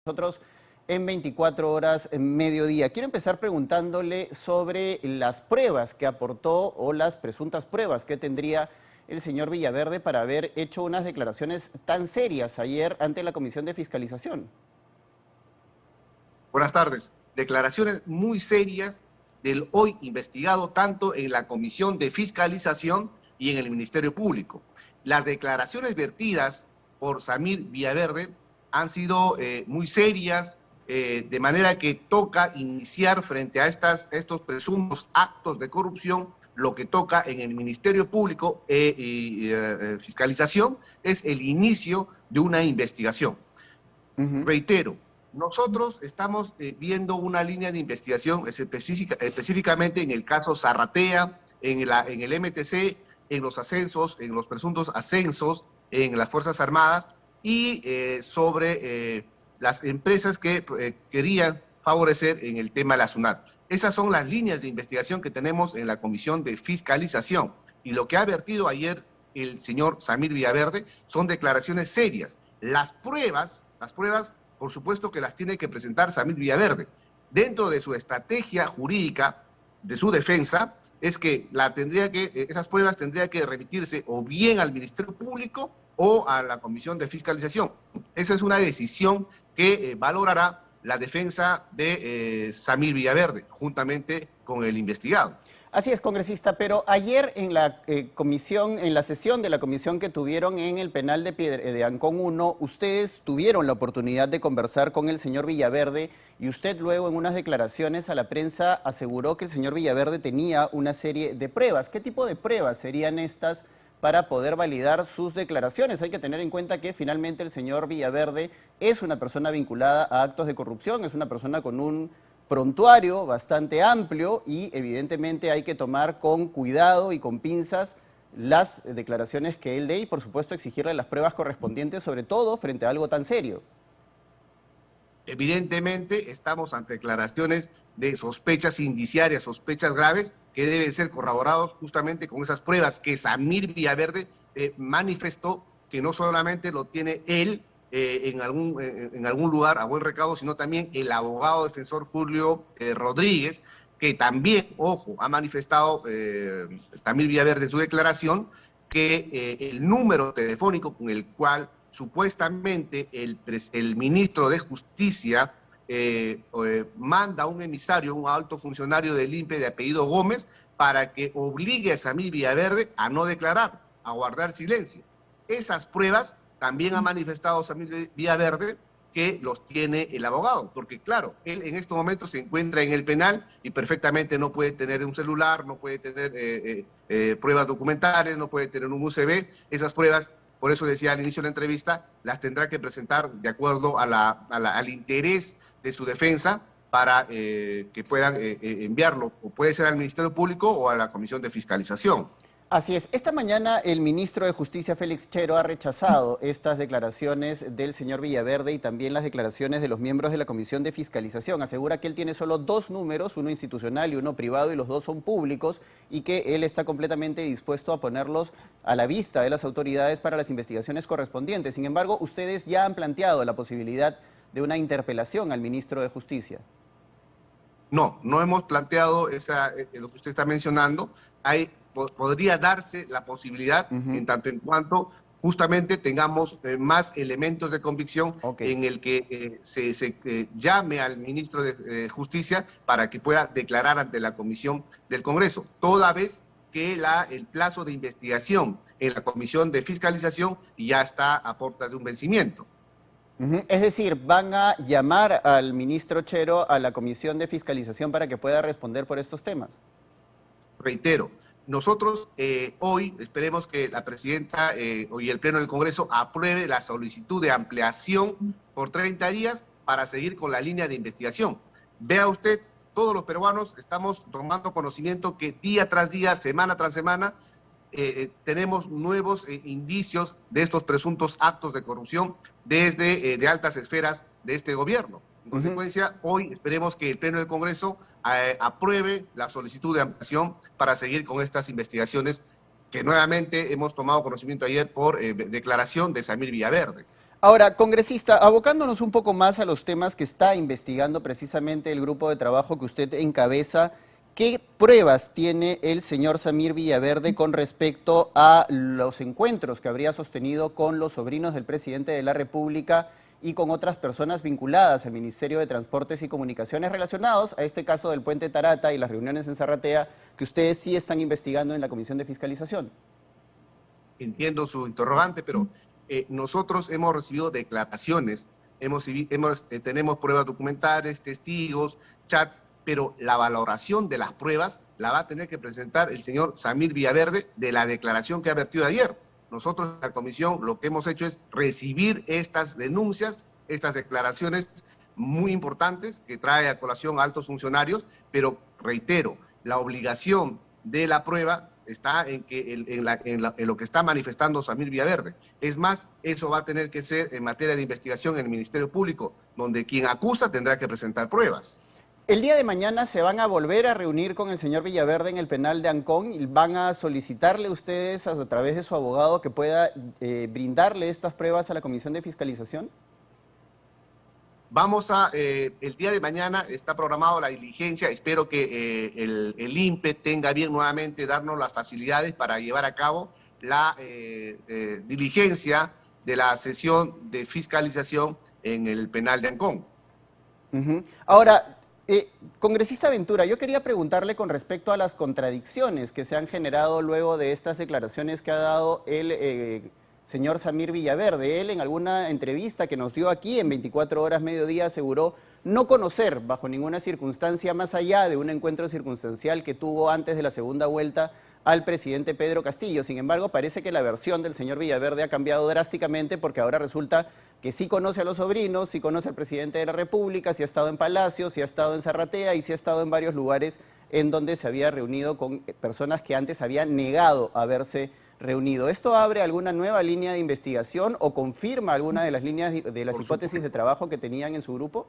nosotros en 24 horas en mediodía. Quiero empezar preguntándole sobre las pruebas que aportó o las presuntas pruebas que tendría el señor Villaverde para haber hecho unas declaraciones tan serias ayer ante la Comisión de Fiscalización. Buenas tardes. Declaraciones muy serias del hoy investigado tanto en la Comisión de Fiscalización y en el Ministerio Público. Las declaraciones vertidas por Samir Villaverde han sido muy serias, de manera que toca iniciar frente a estos presuntos actos de corrupción. Lo que toca en el Ministerio Público y Fiscalización es el inicio de una investigación. Reitero, nosotros estamos viendo una línea de investigación específicamente en el caso Zarratea, en el MTC, en los ascensos, en los presuntos ascensos en las Fuerzas Armadas y sobre las empresas que querían favorecer en el tema de la SUNAT. Esas son las líneas de investigación que tenemos en la Comisión de Fiscalización. Y lo que ha vertido ayer el señor Samir Villaverde son declaraciones serias. Las pruebas, por supuesto que las tiene que presentar Samir Villaverde. Dentro de su estrategia jurídica, de su defensa, es que esas pruebas tendrían que remitirse o bien al Ministerio Público o a la Comisión de Fiscalización. Esa es una decisión que valorará la defensa de Samir Villaverde, juntamente con el investigado. Así es, congresista, pero ayer en la en la sesión de la comisión que tuvieron en el penal de Ancón 1, ustedes tuvieron la oportunidad de conversar con el señor Villaverde y usted luego en unas declaraciones a la prensa aseguró que el señor Villaverde tenía una serie de pruebas. ¿Qué tipo de pruebas serían estas para poder validar sus declaraciones? Hay que tener en cuenta que finalmente el señor Villaverde es una persona vinculada a actos de corrupción, es una persona con un prontuario bastante amplio y evidentemente hay que tomar con cuidado y con pinzas las declaraciones que él dé y por supuesto exigirle las pruebas correspondientes, sobre todo frente a algo tan serio. Evidentemente estamos ante declaraciones de sospechas indiciarias, sospechas graves que deben ser corroborados justamente con esas pruebas que Samir Villaverde manifestó que no solamente lo tiene él en algún lugar a buen recaudo, sino también el abogado defensor Julio Rodríguez, que también, ojo, ha manifestado Samir Villaverde en su declaración que el número telefónico con el cual supuestamente el ministro de Justicia manda a un emisario, un alto funcionario del INPE de apellido Gómez, para que obligue a Samir Villaverde a no declarar, a guardar silencio. Esas pruebas también ha manifestado Samir Villaverde que los tiene el abogado, porque claro, él en estos momentos se encuentra en el penal y perfectamente no puede tener un celular, no puede tener pruebas documentales, no puede tener un USB. Esas pruebas, por eso decía al inicio de la entrevista, las tendrá que presentar de acuerdo al interés de su defensa para que puedan enviarlo, o puede ser al Ministerio Público o a la Comisión de Fiscalización. Así es. Esta mañana el ministro de Justicia, Félix Chero, ha rechazado estas declaraciones del señor Villaverde y también las declaraciones de los miembros de la Comisión de Fiscalización. Asegura que él tiene solo dos números, uno institucional y uno privado, y los dos son públicos, y que él está completamente dispuesto a ponerlos a la vista de las autoridades para las investigaciones correspondientes. Sin embargo, ustedes ya han planteado la posibilidad de una interpelación al ministro de Justicia. No hemos planteado lo que usted está mencionando. Podría darse la posibilidad, en tanto en cuanto justamente tengamos más elementos de convicción en el que se llame al ministro de Justicia para que pueda declarar ante la Comisión del Congreso, toda vez que el plazo de investigación en la Comisión de Fiscalización ya está a puertas de un vencimiento. Es decir, ¿van a llamar al ministro Chero a la Comisión de Fiscalización para que pueda responder por estos temas? Reitero, nosotros hoy esperemos que la presidenta y el Pleno del Congreso apruebe la solicitud de ampliación por 30 días para seguir con la línea de investigación. Vea usted, todos los peruanos estamos tomando conocimiento que día tras día, semana tras semana, tenemos nuevos indicios de estos presuntos actos de corrupción desde de altas esferas de este gobierno. En consecuencia, hoy esperemos que el Pleno del Congreso apruebe la solicitud de ampliación para seguir con estas investigaciones que nuevamente hemos tomado conocimiento ayer por declaración de Samir Villaverde. Ahora, congresista, abocándonos un poco más a los temas que está investigando precisamente el grupo de trabajo que usted encabeza, ¿qué pruebas tiene el señor Samir Villaverde con respecto a los encuentros que habría sostenido con los sobrinos del presidente de la República y con otras personas vinculadas al Ministerio de Transportes y Comunicaciones relacionados a este caso del puente Tarata y las reuniones en Zarratea que ustedes sí están investigando en la Comisión de Fiscalización? Entiendo su interrogante, pero nosotros hemos recibido declaraciones, tenemos pruebas documentales, testigos, chats, pero la valoración de las pruebas la va a tener que presentar el señor Samir Villaverde de la declaración que ha vertido ayer. Nosotros en la comisión lo que hemos hecho es recibir estas denuncias, estas declaraciones muy importantes que trae a colación a altos funcionarios, pero reitero, la obligación de la prueba está en lo que está manifestando Samir Villaverde. Es más, eso va a tener que ser en materia de investigación en el Ministerio Público, donde quien acusa tendrá que presentar pruebas. El día de mañana se van a volver a reunir con el señor Villaverde en el penal de Ancón y van a solicitarle a ustedes a través de su abogado que pueda brindarle estas pruebas a la Comisión de Fiscalización. El día de mañana está programado la diligencia, espero que el INPE tenga bien nuevamente darnos las facilidades para llevar a cabo la diligencia de la sesión de fiscalización en el penal de Ancón. Ahora, congresista Ventura, yo quería preguntarle con respecto a las contradicciones que se han generado luego de estas declaraciones que ha dado el señor Samir Villaverde. Él en alguna entrevista que nos dio aquí en 24 horas mediodía aseguró no conocer bajo ninguna circunstancia más allá de un encuentro circunstancial que tuvo antes de la segunda vuelta al presidente Pedro Castillo. Sin embargo, parece que la versión del señor Villaverde ha cambiado drásticamente porque ahora resulta que sí conoce a los sobrinos, sí conoce al presidente de la República, sí ha estado en Palacio, sí ha estado en Zarratea y sí ha estado en varios lugares en donde se había reunido con personas que antes habían negado haberse reunido. ¿Esto abre alguna nueva línea de investigación o confirma alguna de las líneas de las hipótesis de trabajo que tenían en su grupo?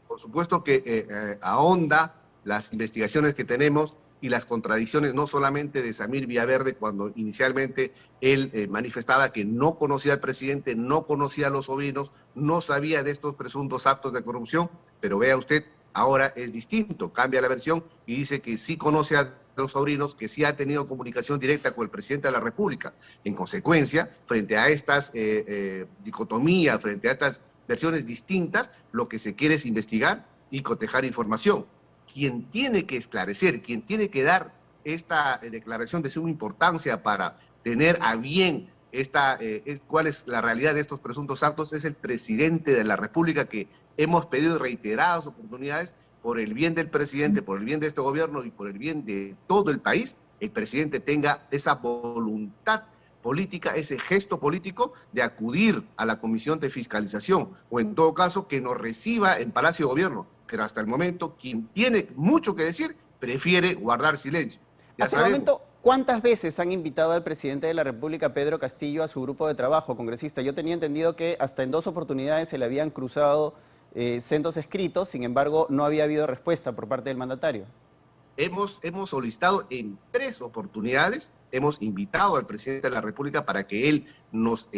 Por supuesto que ahonda las investigaciones que tenemos y las contradicciones no solamente de Samir Villaverde cuando inicialmente él manifestaba que no conocía al presidente, no conocía a los sobrinos, no sabía de estos presuntos actos de corrupción, pero vea usted, ahora es distinto, cambia la versión y dice que sí conoce a los sobrinos, que sí ha tenido comunicación directa con el presidente de la República. En consecuencia, frente a estas dicotomías, frente a estas versiones distintas, lo que se quiere es investigar y cotejar información. Quien tiene que esclarecer, quien tiene que dar esta declaración de suma importancia para tener a bien cuál es la realidad de estos presuntos actos es el presidente de la República, que hemos pedido reiteradas oportunidades por el bien del presidente, por el bien de este gobierno y por el bien de todo el país, el presidente tenga esa voluntad política, ese gesto político de acudir a la Comisión de Fiscalización o en todo caso que nos reciba en Palacio de Gobierno. Pero hasta el momento quien tiene mucho que decir prefiere guardar silencio. Hasta el momento, ¿cuántas veces han invitado al presidente de la República, Pedro Castillo, a su grupo de trabajo, congresista? Yo tenía entendido que hasta en 2 oportunidades se le habían cruzado sendos escritos, sin embargo, no había habido respuesta por parte del mandatario. Hemos solicitado en 3 oportunidades, hemos invitado al presidente de la República para que él nos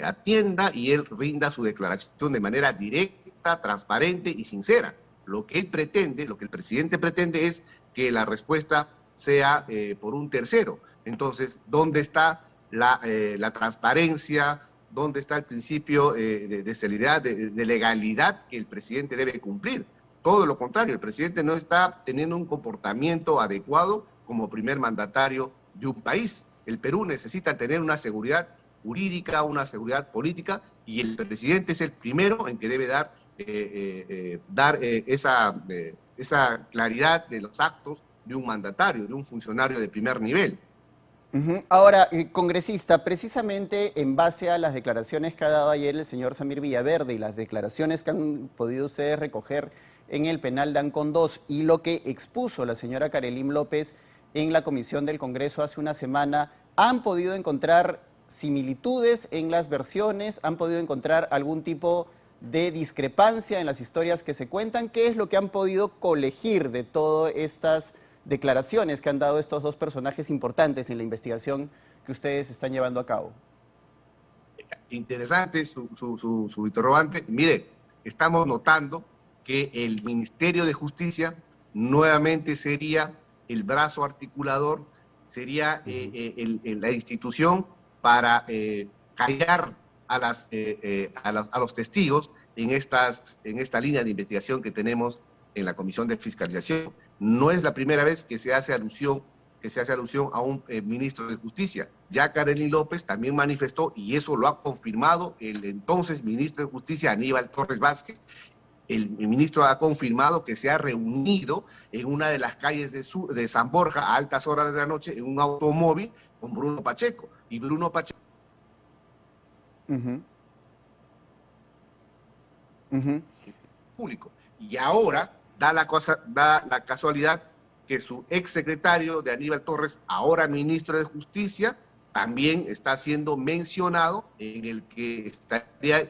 atienda y él rinda su declaración de manera directa, transparente y sincera. Lo que él pretende, lo que el presidente pretende es que la respuesta sea por un tercero. Entonces, ¿dónde está la transparencia? ¿Dónde está el principio de celeridad, de legalidad que el presidente debe cumplir? Todo lo contrario, el presidente no está teniendo un comportamiento adecuado como primer mandatario de un país. El Perú necesita tener una seguridad jurídica, una seguridad política, y el presidente es el primero en que debe dar esa claridad de los actos de un mandatario, de un funcionario de primer nivel. Ahora, congresista, precisamente en base a las declaraciones que ha dado ayer el señor Samir Villaverde y las declaraciones que han podido ustedes recoger en el penal de Ancón 2 y lo que expuso la señora Karelim López en la comisión del Congreso hace una semana, ¿han podido encontrar similitudes en las versiones? ¿Han podido encontrar algún tipo de discrepancia en las historias que se cuentan? ¿Qué es lo que han podido colegir de todas estas declaraciones que han dado estos 2 personajes importantes en la investigación que ustedes están llevando a cabo? interesante su interrogante. Mire, estamos notando que el Ministerio de Justicia nuevamente sería el brazo articulador, sería la institución para callar a los testigos en esta línea de investigación que tenemos en la Comisión de Fiscalización. No es la primera vez que se hace alusión a un ministro de Justicia. Ya Karelyn López también manifestó, y eso lo ha confirmado el entonces ministro de Justicia, Aníbal Torres Vázquez. El ministro ha confirmado que se ha reunido en una de las calles de San Borja a altas horas de la noche en un automóvil con Bruno Pacheco. Y Bruno Pacheco... público. Y ahora da la casualidad que su exsecretario de Aníbal Torres, ahora ministro de Justicia, también está siendo mencionado, en el que estaría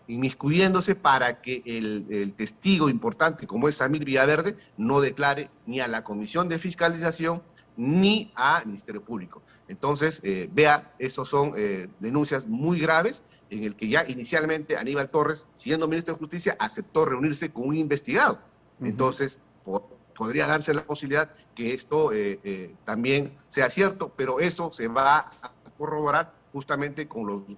inmiscuyéndose para que el testigo importante, como es Samir Villaverde, no declare ni a la Comisión de Fiscalización ni al Ministerio Público. Entonces, vea, esos son denuncias muy graves, en el que ya inicialmente Aníbal Torres, siendo ministro de Justicia, aceptó reunirse con un investigado. Entonces, podría darse la posibilidad que esto también sea cierto, pero eso se va a corroborar justamente con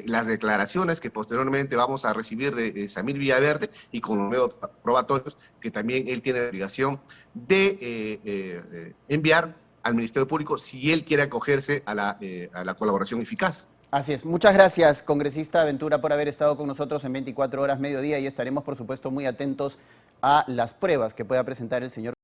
las declaraciones que posteriormente vamos a recibir de Samir Villaverde y con los medios probatorios que también él tiene la obligación de enviar al Ministerio Público si él quiere acogerse a la colaboración eficaz. Así es. Muchas gracias, congresista Ventura, por haber estado con nosotros en 24 horas mediodía, y estaremos, por supuesto, muy atentos a las pruebas que pueda presentar el señor